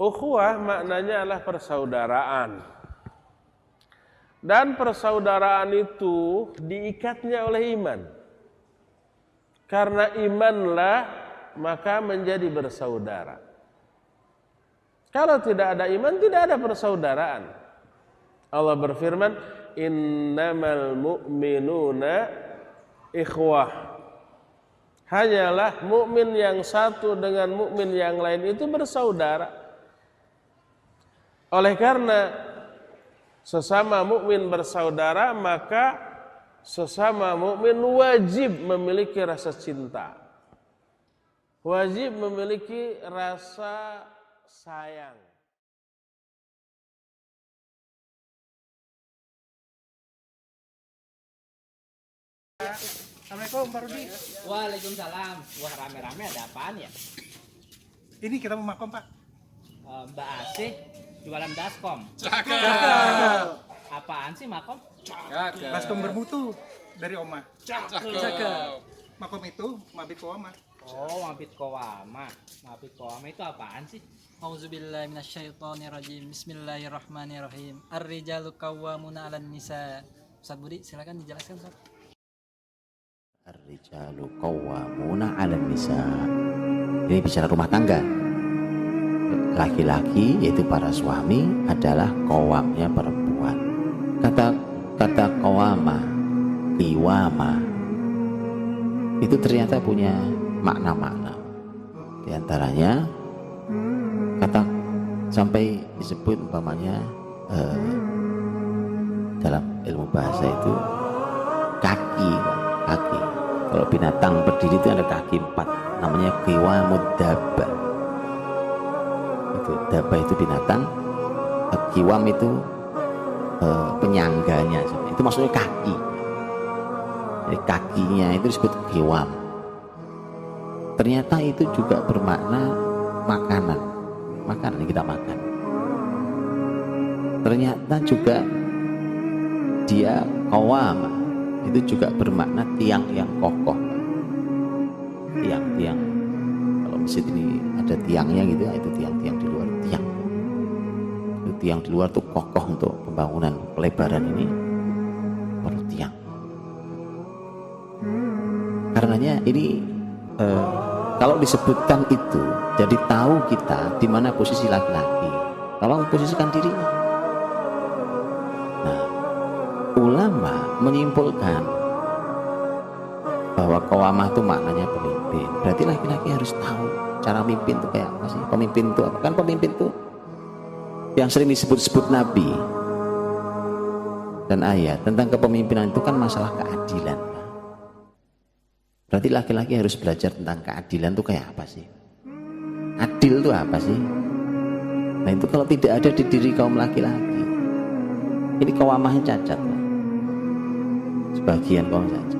Ukhuwah maknanya adalah persaudaraan. Dan persaudaraan itu diikatnya oleh iman. Karena imanlah maka menjadi bersaudara. Kalau tidak ada iman, tidak ada persaudaraan. Allah berfirman, innamal mu'minuna ikhwah. Hanyalah mukmin yang satu dengan mukmin yang lain itu bersaudara. Oleh karena sesama mukmin bersaudara, maka sesama mukmin wajib memiliki rasa cinta. Wajib memiliki rasa sayang. Assalamualaikum Pak Rudi. Waalaikumsalam. Wah, rame-rame ada apaan ya? Ini kita mau makom Pak. Mbak Asih jualan baskom. Cakep. Apaan sih makom? Baskom bermutu dari Oma. Cakep. Makom itu mabit ke Oma. Oh, mabit kowama. Mabit kowama itu apaan sih? Auzubillahi minasyaitonirrajim. Bismillahirrahmanirrahim. Ar-rijalu qawwamuna 'alan nisa. Ustaz Budi, silakan dijelaskan, Ustaz. Ar-rijalu qawwamuna 'alan nisa. Ini bicara rumah tangga. Laki-laki yaitu para suami adalah qawwamnya perempuan. Kata qawwama, qiwama itu ternyata punya makna-makna. Di antaranya kata sampai disebut umpamanya dalam ilmu bahasa itu kaki. Kalau binatang berdiri itu ada kaki 4, namanya qiwamud dabba. Itu dabba itu binatang, qiwam itu penyangganya. Itu maksudnya kaki. Jadi kakinya itu disebut qiwam. Ternyata itu juga bermakna makanan yang kita makan. Ternyata juga dia qawama itu juga bermakna tiang yang kokoh. Tiang kalau masjid ini ada tiangnya gitu, itu tiang di luar. Itu tiang di luar tuh kokoh untuk pembangunan pelebaran ini perlu tiang. Karenanya ini kalau disebutkan itu jadi tahu kita di mana posisi laki-laki. Tolong posisikan dirinya. Nah, ulama menyimpulkan bahwa qawamah itu maknanya pemimpin. Berarti laki-laki harus tahu cara mimpin itu kayak apa sih? Pemimpin itu apa? Kan pemimpin itu yang sering disebut-sebut Nabi dan ayat tentang kepemimpinan itu kan masalah keadilan. Berarti laki-laki harus belajar tentang keadilan itu kayak apa sih? Adil itu apa sih? Nah itu kalau tidak ada di diri kaum laki-laki, ini qawamahnya cacat. Sebagian kaum cacat.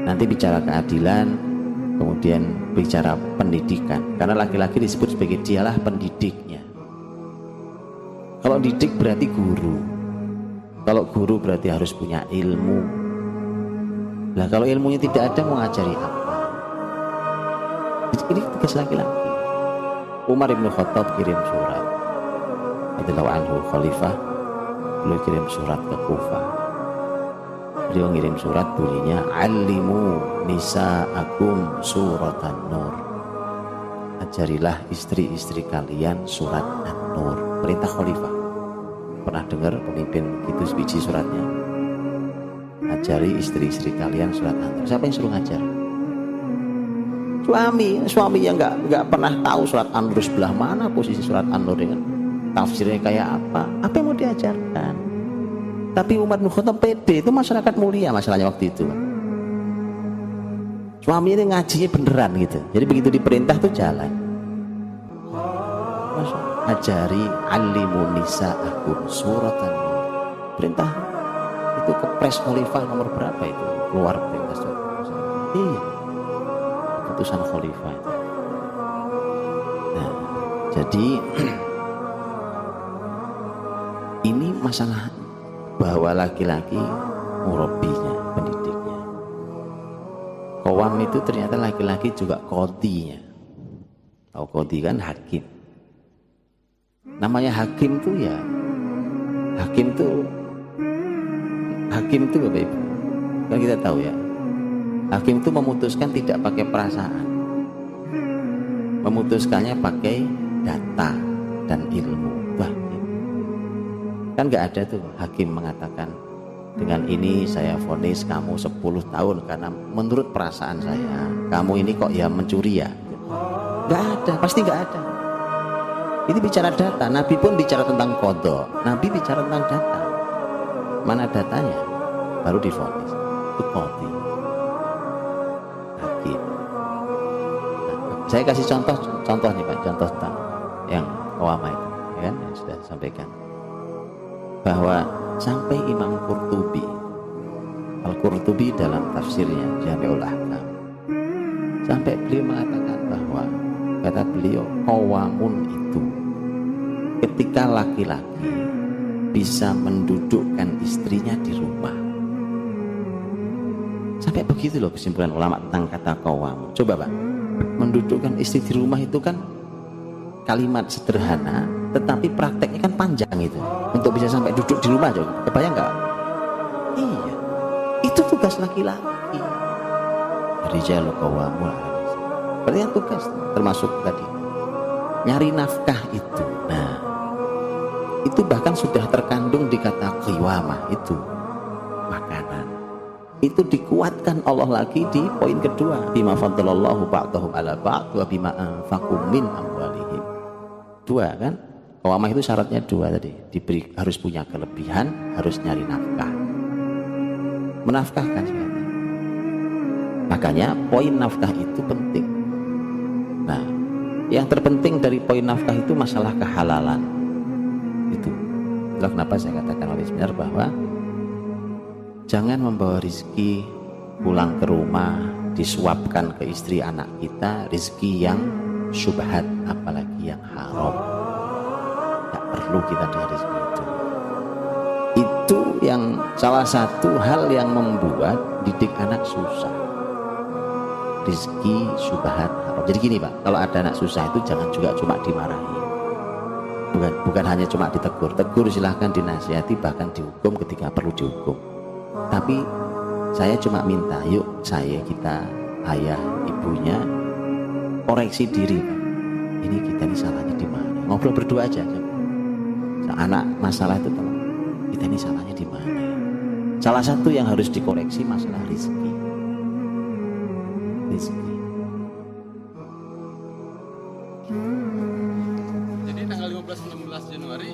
Nanti bicara keadilan, kemudian bicara pendidikan. Karena laki-laki disebut sebagai dialah pendidiknya. Kalau didik berarti guru. Kalau guru berarti harus punya ilmu. Nah kalau ilmunya tidak ada mau ngajari apa? Ini tugas laki-laki. Umar ibn Khattab kirim surat. Radhiyallahu anhu khalifah. Beliau kirim surat ke Kufah. Beliau ngirim surat bunyinya Alimu nisa'akum suratan nur. Ajarilah istri-istri kalian surat An-Nur. Perintah khalifah. Pernah dengar pemimpin itu biji suratnya? Ajari istri-istri kalian surat An-Nur. Siapa yang suruh ngajar? Suami yang nggak pernah tahu surat An-Nur sebelah mana posisi surat An-Nur dengan tafsirnya kayak apa yang mau diajarkan. Tapi Umar bin Khattab pede, itu masyarakat mulia masalahnya waktu itu. Suami ini ngajinya beneran gitu. Jadi begitu diperintah tuh jalan. Ajari alimu nisa'akum surat An-Nur. Perintah itu ke pres khalifah nomor berapa itu keluar perintah surat. Iya. Keputusan khalifah itu. Nah, jadi ini masalah bahwa laki-laki murabinya, pendidiknya. Qawam itu ternyata laki-laki juga qadhinya. Tahu qadhi kan hakim. Namanya hakim tuh ya, hakim tuh Bapak Ibu, kan kita tahu ya, hakim tuh memutuskan tidak pakai perasaan, memutuskannya pakai data dan ilmu. Wah, kan nggak ada tuh hakim mengatakan dengan ini saya vonis kamu 10 tahun karena menurut perasaan saya kamu ini kok ya mencuri ya. Nggak ada, pasti nggak ada. Ini bicara data. Nabi pun bicara tentang qadha, Nabi bicara tentang data. Mana datanya? Baru divonis. Itu qadhi, hakim. Nah, saya kasih contoh nih Pak, contoh tentang yang qawamah itu, ya kan, yang sudah sampaikan bahwa sampai Imam Qurtubi, Al-Qurtubi dalam tafsirnya Jami'ul Ahkam, sampai beliau mengatakan bahwa kata beliau qawamun itu ketika laki-laki bisa mendudukkan istrinya di rumah. Sampai begitu loh kesimpulan ulama tentang kata qawamun. Coba Pak, mendudukkan istri di rumah itu kan kalimat sederhana, tetapi prakteknya kan panjang itu. Untuk bisa sampai duduk di rumah, coba kebayang nggak? Iya, itu tugas laki-laki. Rijalu qawwamun 'ala nisa. Berarti kan tugas, termasuk tadi nyari nafkah itu. Nah, itu bahkan sudah terkandung di kata qiwamah itu, makanan. Itu dikuatkan Allah lagi di poin kedua, bima faddalallahu ba'dahum 'ala ba'd wa bima anfaqu min amwalihim. Dua kan? Qawamah itu syaratnya dua tadi, diberi, harus punya kelebihan, harus nyari nafkah, menafkahkan sebenarnya. Makanya poin nafkah itu penting. Nah, yang terpenting dari poin nafkah itu masalah kehalalan. Itu itulah kenapa saya katakan oleh seminar bahwa jangan membawa rizki pulang ke rumah disuapkan ke istri anak kita, rizki yang syubhat, apalagi yang haram. Tak perlu kita dengan rizki itu. Itu yang salah satu hal yang membuat didik anak susah. Rizki syubhat haram. Jadi gini Pak, kalau ada anak susah itu jangan juga cuma dimarahi. Bukan hanya cuma ditegur. Tegur silahkan, dinasihati, bahkan dihukum ketika perlu dihukum. Tapi saya cuma minta, yuk kita ayah ibunya koreksi diri. Ini kita ini salahnya di mana? Ngobrol berdua aja. Anak masalah itu tolong, kita ini salahnya di mana? Salah satu yang harus dikoreksi masalah rizki. Jadi tanggal 15-16 Januari